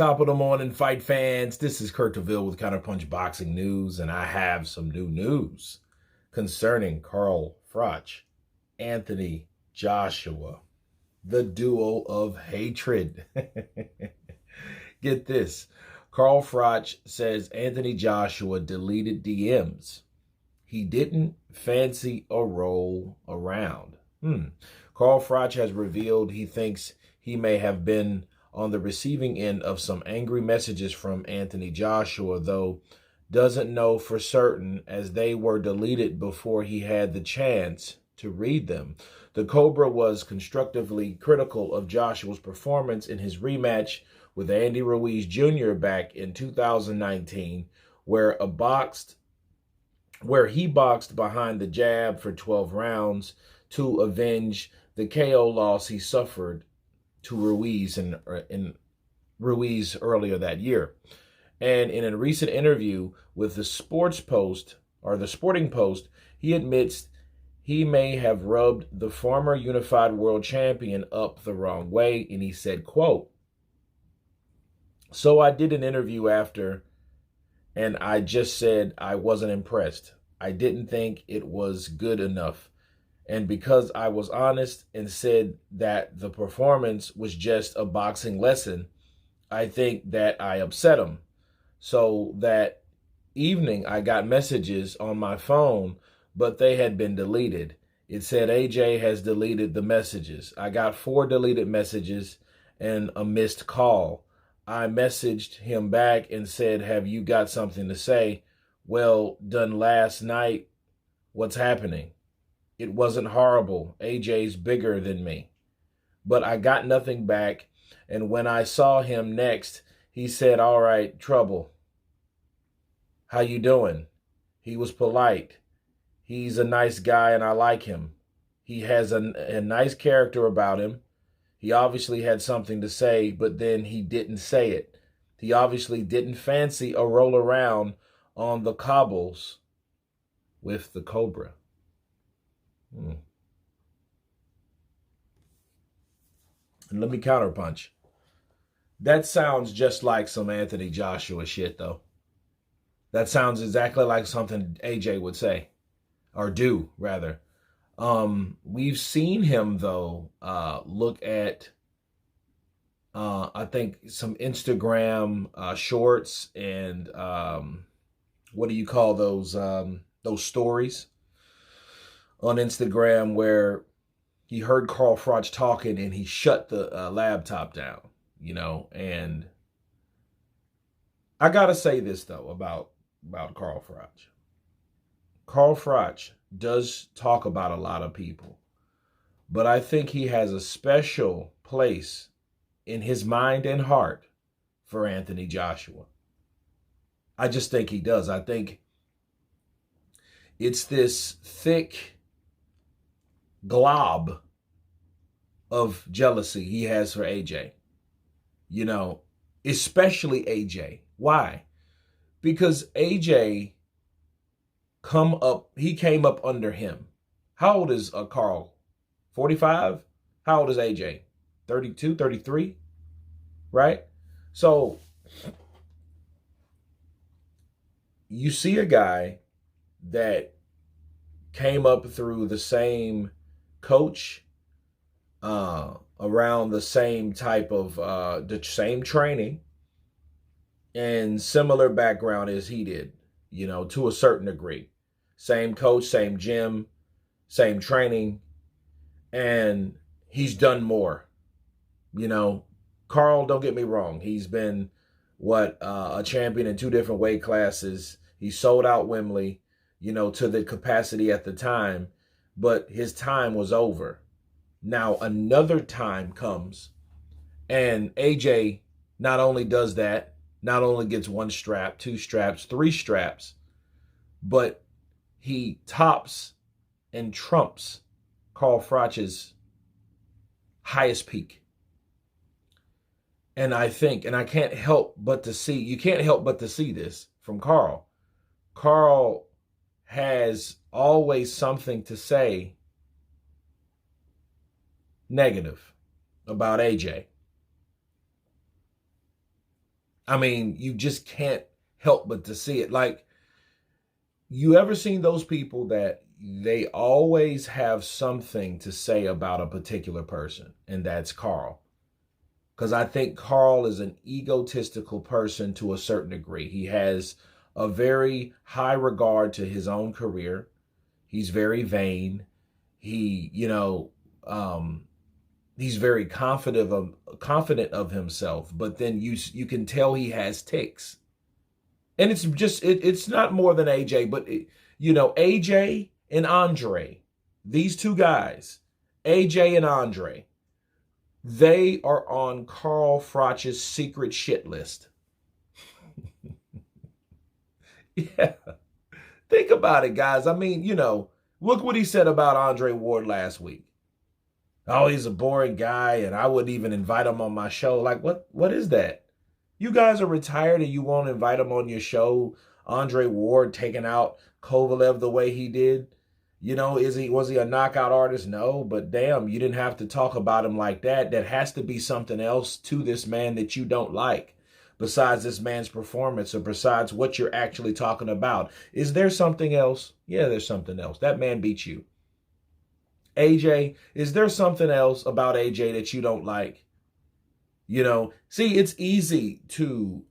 Top of the morning, fight fans. This is Kurt DeVille with Counterpunch Boxing News, and I have some new news concerning Carl Froch, Anthony Joshua, the duo of hatred. Get this. Carl Froch says Anthony Joshua deleted DMs. He didn't fancy a roll around. Carl Froch has revealed he thinks he may have been on the receiving end of some angry messages from Anthony Joshua, though doesn't know for certain as they were deleted before he had the chance to read them. The Cobra was constructively critical of Joshua's performance in his rematch with Andy Ruiz Jr. back in 2019, where he boxed behind the jab for 12 rounds to avenge the KO loss he suffered to Ruiz in Ruiz earlier that year. And in a recent interview with the Sporting Post, he admits he may have rubbed the former unified world champion up the wrong way. And he said, quote, "So I did an interview after, and I just said I wasn't impressed. I didn't think it was good enough. And because I was honest and said that the performance was just a boxing lesson, I think that I upset him. So that evening, I got messages on my phone, but they had been deleted. It said AJ has deleted the messages. I got 4 deleted messages and a missed call. I messaged him back and said, have you got something to say? Well, done last night. What's happening? It wasn't horrible. AJ's bigger than me. But I got nothing back. And when I saw him next, he said, all right, trouble. How you doing? He was polite. He's a nice guy and I like him. He has a nice character about him. He obviously had something to say, but then he didn't say it. He obviously didn't fancy a roll around on the cobbles with the Cobra." And let me counterpunch. That sounds just like some Anthony Joshua shit, though. That sounds exactly like something AJ would say, or do, rather. We've seen him, though, look at, I think, some Instagram shorts and what do you call those stories on Instagram where he heard Carl Froch talking and he shut the laptop down, and I got to say this, though, about Carl Froch. Carl Froch does talk about a lot of people, but I think he has a special place in his mind and heart for Anthony Joshua. I just think he does. I think it's this thick glob of jealousy he has for AJ. Especially AJ. Why? Because AJ came up under him. How old is Carl? 45? How old is AJ? 32, 33? Right? So you see a guy that came up through the same coach, around the same type of, the same training and similar background as he did, to a certain degree. Same coach, same gym, same training, and he's done more. Carl, don't get me wrong. He's been, a champion in 2 different weight classes. He sold out Wembley, to the capacity at the time, but his time was over. Now another time comes, and AJ not only does that, not only gets 1 strap, 2 straps, 3 straps, but he tops and trumps Carl Froch's highest peak. And I think, and I can't help but to see, you can't help but to see this from Carl. Carl has always something to say negative about AJ. I mean, you just can't help but to see it. Like, you ever seen those people that they always have something to say about a particular person, and that's Carl. Because I think Carl is an egotistical person to a certain degree. He has a very high regard to his own career. He's very vain. He, he's very confident of himself. But then you can tell he has tics, and it's not more than AJ, but AJ and Andre, these two guys, AJ and Andre, they are on Carl Froch's secret shit list. Yeah. Think about it, guys. I mean, look what he said about Andre Ward last week. Oh, he's a boring guy, and I wouldn't even invite him on my show. Like, what is that? You guys are retired and you won't invite him on your show? Andre Ward taking out Kovalev the way he did? Was he a knockout artist? No, but damn, you didn't have to talk about him like that. That has to be something else to this man that you don't like, besides this man's performance or besides what you're actually talking about. Is there something else? Yeah, there's something else. That man beat you. AJ, is there something else about AJ that you don't like? See, it's easy to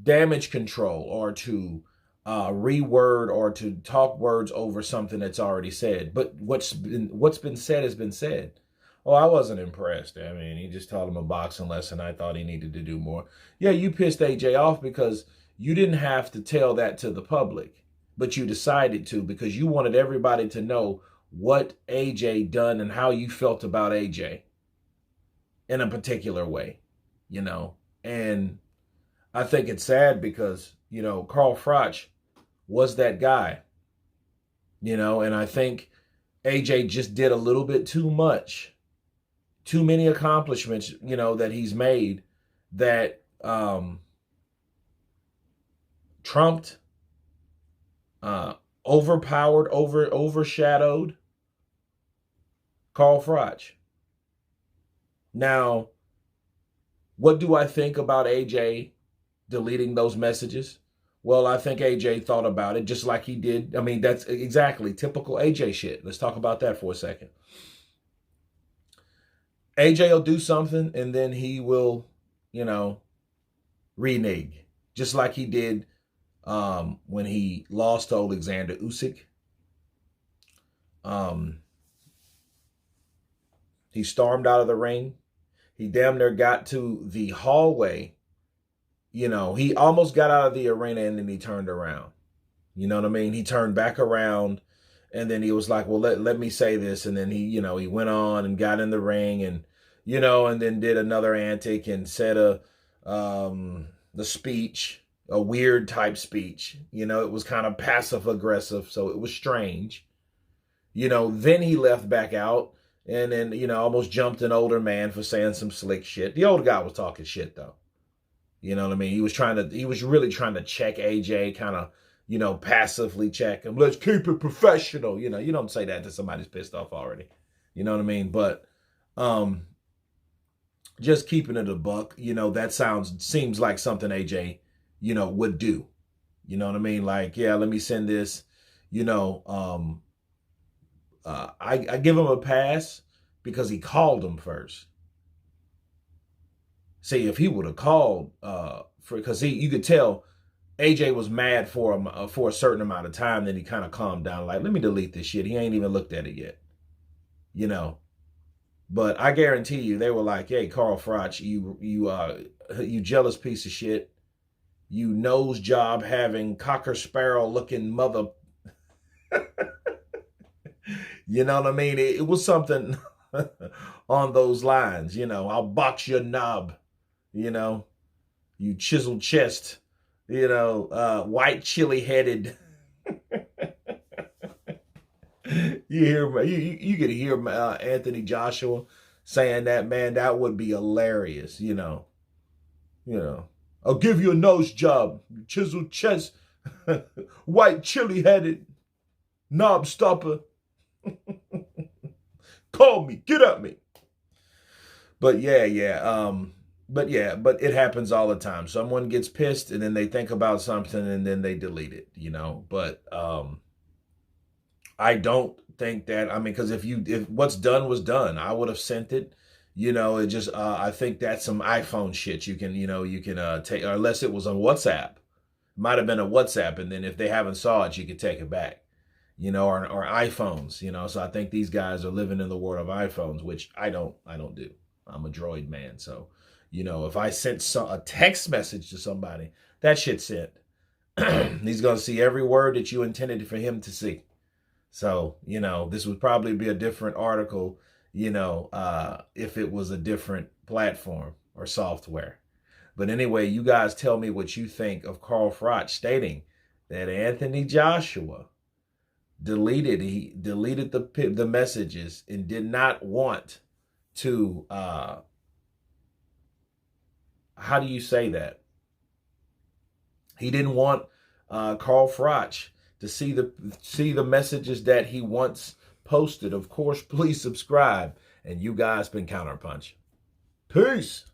damage control or to reword or to talk words over something that's already said. But what's been said has been said. Oh, I wasn't impressed. I mean, he just taught him a boxing lesson. I thought he needed to do more. Yeah, you pissed AJ off because you didn't have to tell that to the public, but you decided to because you wanted everybody to know what AJ done and how you felt about AJ in a particular way, And I think it's sad because, Carl Froch was that guy, and I think AJ just did a little bit too much, too many accomplishments, that he's made that trumped, overshadowed Carl Froch. Now, what do I think about AJ deleting those messages? Well, I think AJ thought about it just like he did. I mean, that's exactly typical AJ shit. Let's talk about that for a second. AJ will do something and then he will, renege, just like he did when he lost to Alexander Usyk. He stormed out of the ring. He damn near got to the hallway. He almost got out of the arena and then he turned around. You know what I mean? He turned back around and then he was like, well, let me say this. And then he went on and got in the ring and, and then did another antic and said the speech, a weird type speech. It was kind of passive aggressive. So it was strange. Then he left back out and then, almost jumped an older man for saying some slick shit. The old guy was talking shit though. You know what I mean? He was really trying to check AJ, kind of, passively check him. Let's keep it professional. You don't say that to somebody's pissed off already. You know what I mean? But just keeping it a buck, that seems like something AJ, would do. You know what I mean? Like, yeah, let me send this, I give him a pass because he called him first. See, if he would have called, because you could tell AJ was mad for a certain amount of time, then he kind of calmed down, like, let me delete this shit. He ain't even looked at it yet, But I guarantee you, they were like, hey, Carl Froch, you jealous piece of shit, you nose job having cocker sparrow looking mother. You know what I mean? It was something on those lines, I'll box your knob. You chiseled chest, white chili headed. You could hear Anthony Joshua saying that, man, that would be hilarious, I'll give you a nose job, chiseled chest, white chili headed, knob stopper. Call me, get at me. But but it happens all the time. Someone gets pissed and then they think about something and then they delete it, you know. But I don't think that, I mean, because if what's done was done, I would have sent it. You know, it just I think that's some iPhone shit. You can take, unless it was on WhatsApp. Might have been a WhatsApp, and then if they haven't saw it, you could take it back. You know, or iPhones. You know, so I think these guys are living in the world of iPhones, which I don't do. I'm a Droid man, so you know, if I sent a text message to somebody, that shit's sent. He's gonna see every word that you intended for him to see. So, you know, this would probably be a different article, you know, if it was a different platform or software. But anyway, you guys tell me what you think of Carl Froch stating that Anthony Joshua he deleted the messages and did not want to how do you say that? He didn't want Carl Froch to see the messages that he once posted. Of course, please subscribe. And you guys been Counterpunch. Peace.